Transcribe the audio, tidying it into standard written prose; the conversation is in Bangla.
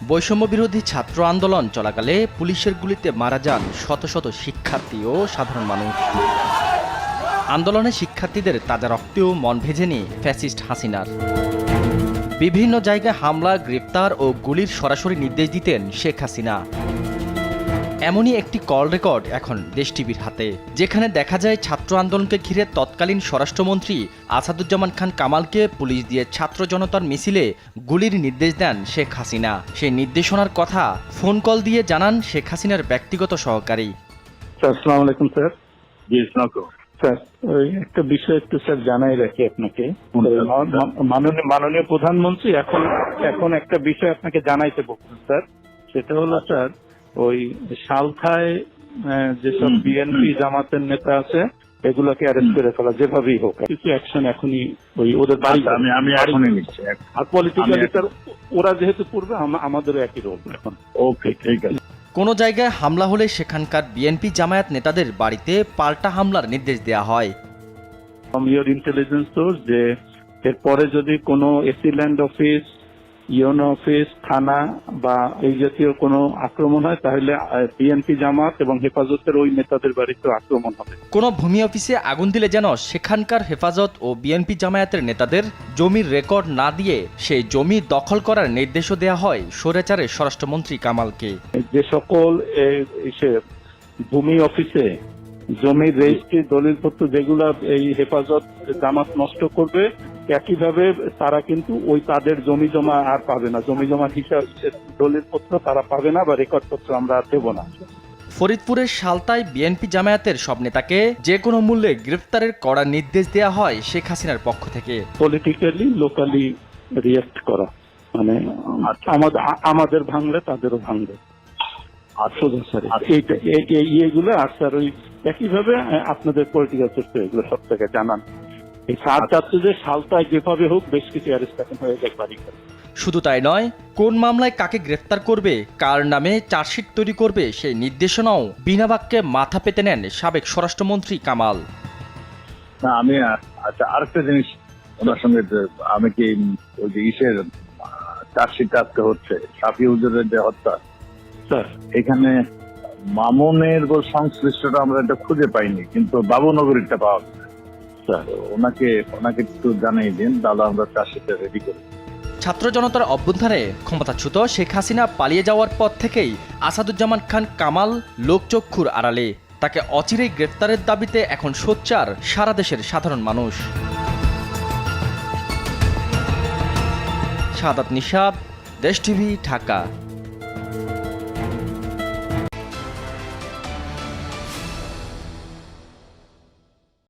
বৈষম্য বিরোধী ছাত্র আন্দোলন চলাকালে পুলিশের গুলিতে মারা যান শত শত শিক্ষার্থী ও সাধারণ মানুষ। আন্দোলনে শিক্ষার্থীদের তাজা রক্তেও মন ভেজেনি ফ্যাসিস্ট হাসিনার। বিভিন্ন জায়গায় হামলা, গ্রেপ্তার ও গুলির সরাসরি নির্দেশ দিতেন শেখ হাসিনা। এমনই একটি কল রেকর্ড এখন দেশ টিভির হাতে, যেখানে দেখা যায় ছাত্র আন্দোলনকে ঘিরে তৎকালীন স্বরাষ্ট্রমন্ত্রী আসাদুজ্জামান খান কামালকে পুলিশ দিয়ে ছাত্র জনতার মিছিলে গুলির নির্দেশ দেন শেখ হাসিনা। সেই নির্দেশনার কথা ফোন কল দিয়ে জানান শেখ হাসিনার ব্যক্তিগত সহকারী। আসসালামু আলাইকুম স্যার। জি আসসালাম স্যার, ওই একটা বিষয় একটু স্যার জানাই রাখি আপনাকে। মাননীয় প্রধানমন্ত্রী এখন একটা বিষয় আপনাকে জানাইতে বলছেন স্যার। সেটা হলো স্যার, ওই সালথায় যেসব বিএনপি জামাতের নেতা আছে এগুলোকে অ্যারেস্ট করে ফেলা, যেভাবেই হোক কিছু অ্যাকশন এখনই ওই ওদের বাড়ি আমি এখনই নিচ্ছি। আর পলিটিক্যালি স্যার ওরা যেহেতু পূর্বে আমাদেরও একই রোল এখন। ওকে, ঠিক আছে। কোনো জায়গায় হামলা হলে সেখানকার বিএনপি জামায়াত নেতাদের বাড়িতে পাল্টা হামলার নির্দেশ দেওয়া হয়। ফ্রম ইওর ইন্টেলিজেন্স সোর্স যে এরপরে যদি কোনো AC land office, UNO office, থানা বা এই জাতীয় কোনো আক্রমণ হয় তাহলে বিএনপি জামাত এবং হেফাজতের ওই নেতাদের বাড়িতে আক্রমণ হবে। কোনো ভূমি অফিসে আগুন দিলে যেন সেখানকার হেফাজত ও বিএনপি জামায়াতের নেতাদের জমির রেকর্ড না দিয়ে সেই জমি দখল করার নির্দেশও দেওয়া হয় স্বৈরাচারের স্বরাষ্ট্রমন্ত্রী কামালকে। যে সকল ভূমি অফিসে জমির রেজিস্ট্রি, দলিলপত্র যেগুলা এই হেফাজত জামাত নষ্ট করবে, একইভাবে তারা কিন্তু ওই তাদের জমি জমা আর পাবে না। জমি জমা হিসাব, দলিলপত্র তারা পাবে না বা রেকর্ডপত্র আমরা আর দেব না। ফরিদপুরের সালতায় বিএনপি জামায়াতের সব নেতাকে যে কোনো মূল্যে গ্রেফতারের কড়া নির্দেশ দেওয়া হয় শেখ হাসিনার পক্ষ থেকে। পলিটিক্যালি লোকালি রিয়েক্ট করা, মানে আমাদের ভাঙলে তাদেরও ভাঙবে। এইগুলো আর স্যার ওই একইভাবে আপনাদের পলিটিক্যাল সোর্স এগুলো সব থেকে জানান। এই যে সালতায় যেভাবে হোক বেশ কিছু অ্যারেস্ট এখন হয়ে যায় বাড়ি। শুধু তাই নয়, কোন মামলায় কাকে গ্রেফতার করবে, কার নামে চার্জশিট তৈরি করবে সেই নির্দেশনাও বিনা বাক্যে মাথা পেতে নেন সাবেক স্বরাষ্ট্রমন্ত্রী কামাল। না, আমি আচ্ছা আরেকটা জিনিস ওনার সঙ্গে, আমি কি ওই যে ইসের চার্জশিট আজকে হচ্ছে শাফি হুজুরের যে হত্যা, এখানে মামুনের সংশ্লিষ্টটা আমরা এটা খুঁজে পাইনি, কিন্তু বাবুনগরীরটা পাওয়া গেছে। ওনাকে একটু জানিয়ে দিন, তাহলে আমরা চার্জশিটটা রেডি করি। ছাত্র জনতার অভ্যুত্থানে ক্ষমতাচ্যুত শেখ হাসিনা পালিয়ে যাওয়ার পর থেকেই আসাদুজ্জামান খান কামাল লোকচক্ষুর আড়ালে। তাকে অচিরেই গ্রেফতারের দাবিতে এখন সোচ্চার সারা দেশের সাধারণ মানুষ। শাহাদাত নিশাত, দেশ টিভি, ঢাকা।